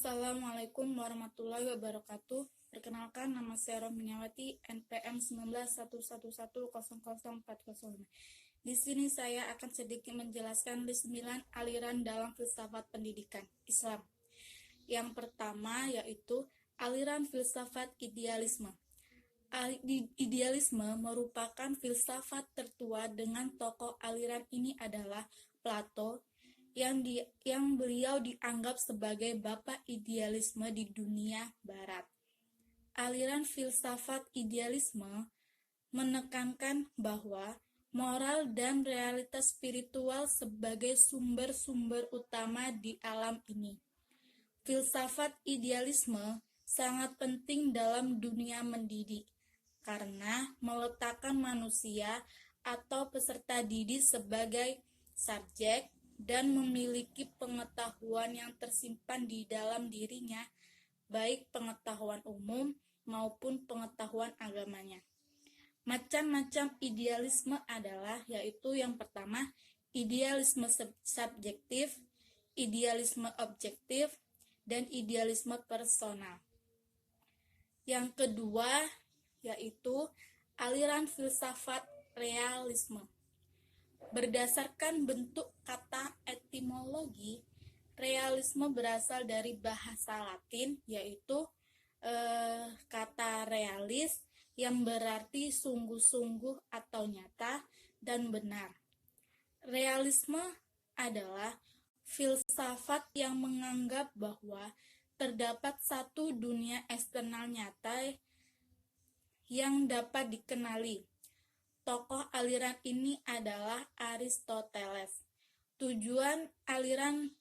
Assalamualaikum warahmatullahi wabarakatuh. Perkenalkan, nama saya Rohminiawati, NPM 191111004005. Di sini saya akan sedikit menjelaskan list 9 aliran dalam filsafat pendidikan Islam. Yang pertama yaitu aliran filsafat idealisme. Idealisme merupakan filsafat tertua dengan tokoh aliran ini adalah Plato, yang beliau dianggap sebagai bapak idealisme di dunia barat. Aliran filsafat idealisme menekankan bahwa moral dan realitas spiritual sebagai sumber-sumber utama di alam ini. Filsafat idealisme sangat penting dalam dunia mendidik, karena meletakkan manusia atau peserta didik sebagai subjek dan memiliki pengetahuan yang tersimpan di dalam dirinya, baik pengetahuan umum maupun pengetahuan agamanya. Macam-macam idealisme adalah, yaitu yang pertama, idealisme subjektif, idealisme objektif, dan idealisme personal. Yang kedua, yaitu aliran filsafat realisme. Berdasarkan bentuk kata etimologi, realisme berasal dari bahasa Latin, yaitu kata realis yang berarti sungguh-sungguh atau nyata dan benar. Realisme adalah filsafat yang menganggap bahwa terdapat satu dunia eksternal nyata yang dapat dikenali. Tokoh aliran ini adalah Aristoteles. Tujuan aliran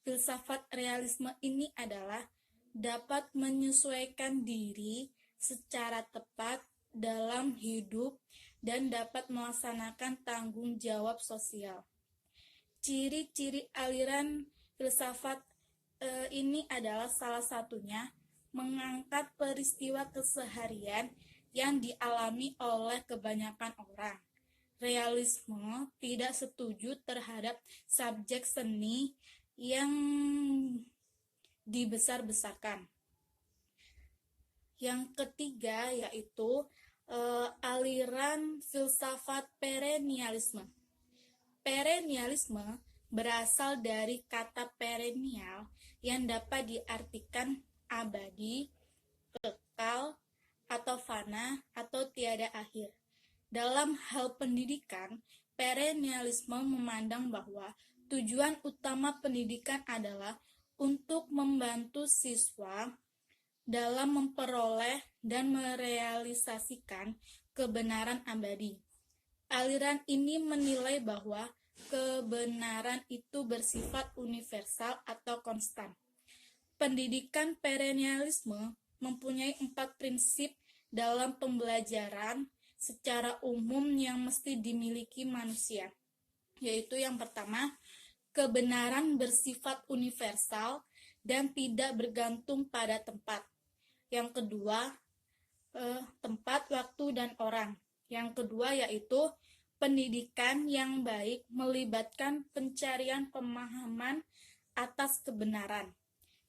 filsafat realisme ini adalah dapat menyesuaikan diri secara tepat dalam hidup dan dapat melaksanakan tanggung jawab sosial. Ciri-ciri aliran filsafat ini adalah salah satunya mengangkat peristiwa keseharian yang dialami oleh kebanyakan orang. Realisme tidak setuju terhadap subjek seni yang dibesar-besarkan. Yang ketiga yaitu aliran filsafat perennialisme. Perennialisme berasal dari kata perennial yang dapat diartikan abadi, kekal, atau fana, atau tiada akhir. Dalam hal pendidikan, perennialisme memandang bahwa tujuan utama pendidikan adalah untuk membantu siswa dalam memperoleh dan merealisasikan kebenaran abadi. Aliran ini menilai bahwa kebenaran itu bersifat universal atau konstan. Pendidikan perennialisme mempunyai 4 prinsip dalam pembelajaran secara umum yang mesti dimiliki manusia, yaitu yang pertama, kebenaran bersifat universal dan tidak bergantung pada tempat. Yang kedua, tempat, waktu, dan orang. Yang kedua yaitu pendidikan yang baik melibatkan pencarian pemahaman atas kebenaran.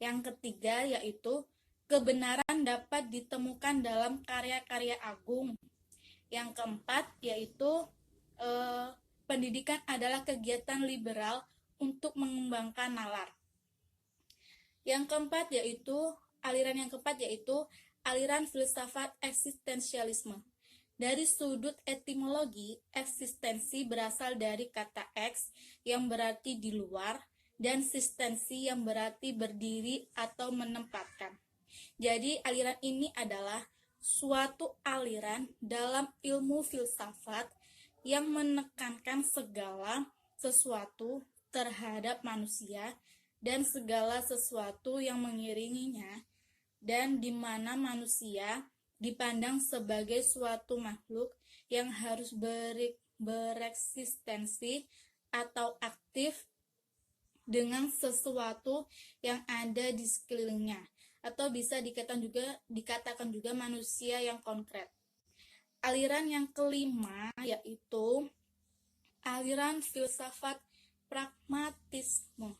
Yang ketiga yaitu kebenaran dapat ditemukan dalam karya-karya agung. Yang keempat yaitu pendidikan adalah kegiatan liberal untuk mengembangkan nalar. Aliran yang keempat yaitu aliran filsafat eksistensialisme. Dari sudut etimologi, eksistensi berasal dari kata eks yang berarti di luar dan sistensi yang berarti berdiri atau menempatkan. Jadi aliran ini adalah suatu aliran dalam ilmu filsafat yang menekankan segala sesuatu terhadap manusia dan segala sesuatu yang mengiringinya, dan di mana manusia dipandang sebagai suatu makhluk yang harus bereksistensi atau aktif dengan sesuatu yang ada di sekelilingnya, atau bisa dikatakan juga manusia yang konkret. Aliran yang kelima yaitu aliran filsafat pragmatisme.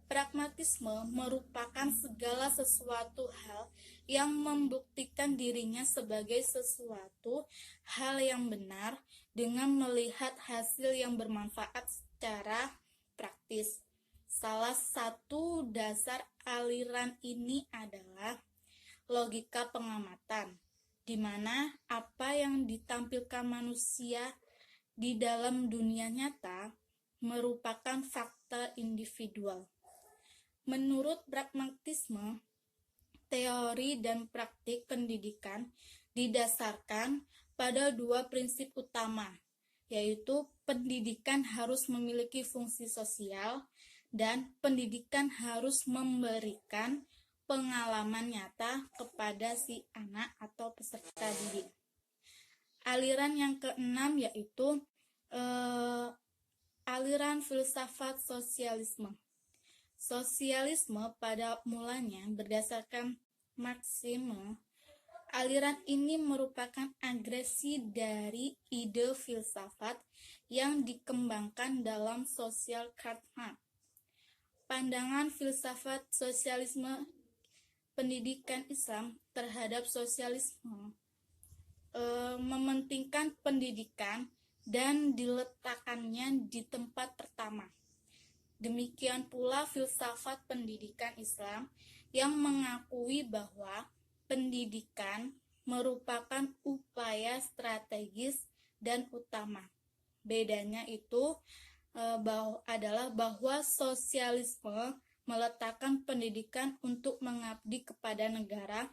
Pragmatisme merupakan segala sesuatu hal yang membuktikan dirinya sebagai sesuatu hal yang benar dengan melihat hasil yang bermanfaat secara praktis. Salah satu dasar aliran ini adalah logika pengamatan, di mana apa yang ditampilkan manusia di dalam dunia nyata merupakan fakta individual. Menurut pragmatisme, teori dan praktik pendidikan didasarkan pada dua prinsip utama, yaitu pendidikan harus memiliki fungsi sosial dan pendidikan harus memberikan pengalaman nyata kepada si anak atau peserta didik. Aliran yang keenam yaitu aliran filsafat sosialisme. Sosialisme pada mulanya berdasarkan Marxisme. Aliran ini merupakan agresi dari ide filsafat yang dikembangkan dalam sosial karma. Pandangan filsafat sosialisme pendidikan Islam terhadap sosialisme mementingkan pendidikan dan diletakkannya di tempat pertama. Demikian pula filsafat pendidikan Islam yang mengakui bahwa pendidikan merupakan upaya strategis dan utama. Bedanya itu adalah bahwa sosialisme meletakkan pendidikan untuk mengabdi kepada negara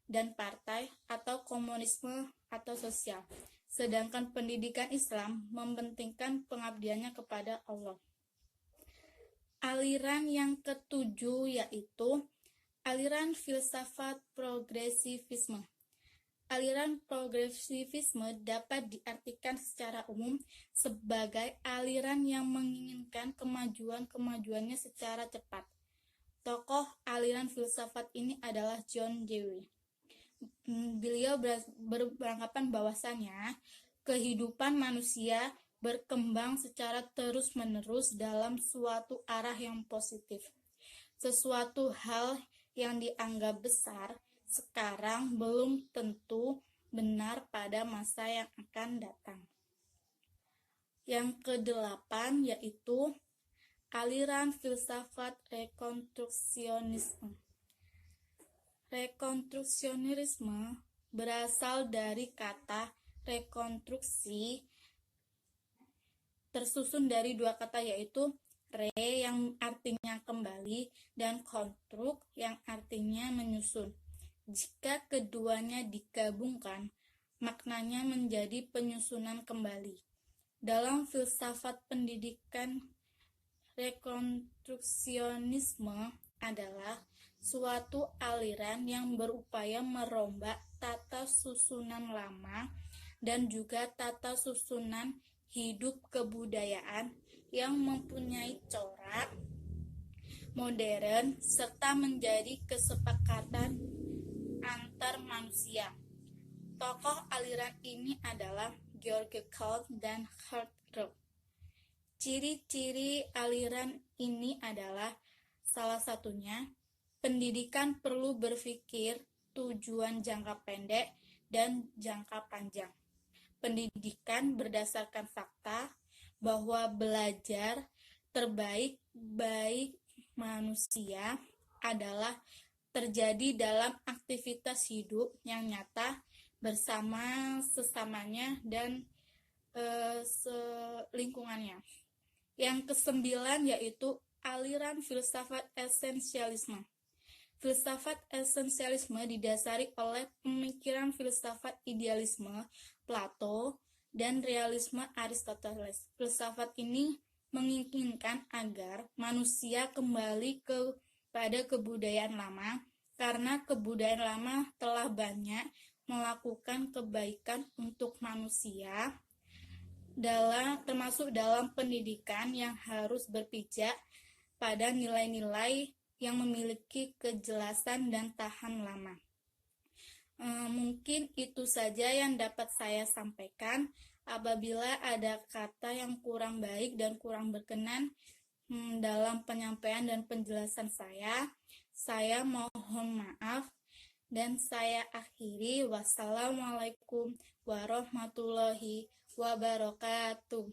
dan partai atau komunisme atau sosial. Sedangkan pendidikan Islam mementingkan pengabdiannya kepada Allah. Aliran yang ketujuh yaitu aliran filsafat progresivisme. Aliran progresivisme dapat diartikan secara umum sebagai aliran yang menginginkan kemajuannya secara cepat. Tokoh aliran filsafat ini adalah John Dewey. Beliau beranggapan bahwasannya kehidupan manusia berkembang secara terus-menerus dalam suatu arah yang positif. Sesuatu hal yang dianggap besar sekarang belum tentu benar pada masa yang akan datang. Yang kedelapan yaitu aliran filsafat rekonstruksionisme. Rekonstruksionisme berasal dari kata rekonstruksi, tersusun dari dua kata yaitu re yang artinya kembali dan konstruk yang artinya menyusun. Jika keduanya digabungkan, maknanya menjadi penyusunan kembali. Dalam filsafat pendidikan, rekonstruksionisme adalah suatu aliran yang berupaya merombak tata susunan lama dan juga tata susunan hidup kebudayaan yang mempunyai corak modern serta menjadi kesepakatan antar manusia. Tokoh aliran ini adalah Georg Kant dan Karl Marx. Ciri-ciri aliran ini adalah salah satunya pendidikan perlu berpikir tujuan jangka pendek dan jangka panjang. Pendidikan berdasarkan fakta bahwa belajar terbaik baik manusia adalah terjadi dalam aktivitas hidup yang nyata bersama sesamanya dan lingkungannya. Yang kesembilan yaitu aliran filsafat esensialisme. Filsafat esensialisme didasari oleh pemikiran filsafat idealisme Plato dan realisme Aristoteles. Filsafat ini menginginkan agar manusia kembali kepada kebudayaan lama karena kebudayaan lama telah banyak melakukan kebaikan untuk manusia, termasuk dalam pendidikan yang harus berpijak pada nilai-nilai yang memiliki kejelasan dan tahan lama. Mungkin itu saja yang dapat saya sampaikan. Apabila ada kata yang kurang baik dan kurang berkenan, dalam penyampaian dan penjelasan saya. Saya mohon maaf dan saya akhiri. Wassalamualaikum warahmatullahi wabarakatuh.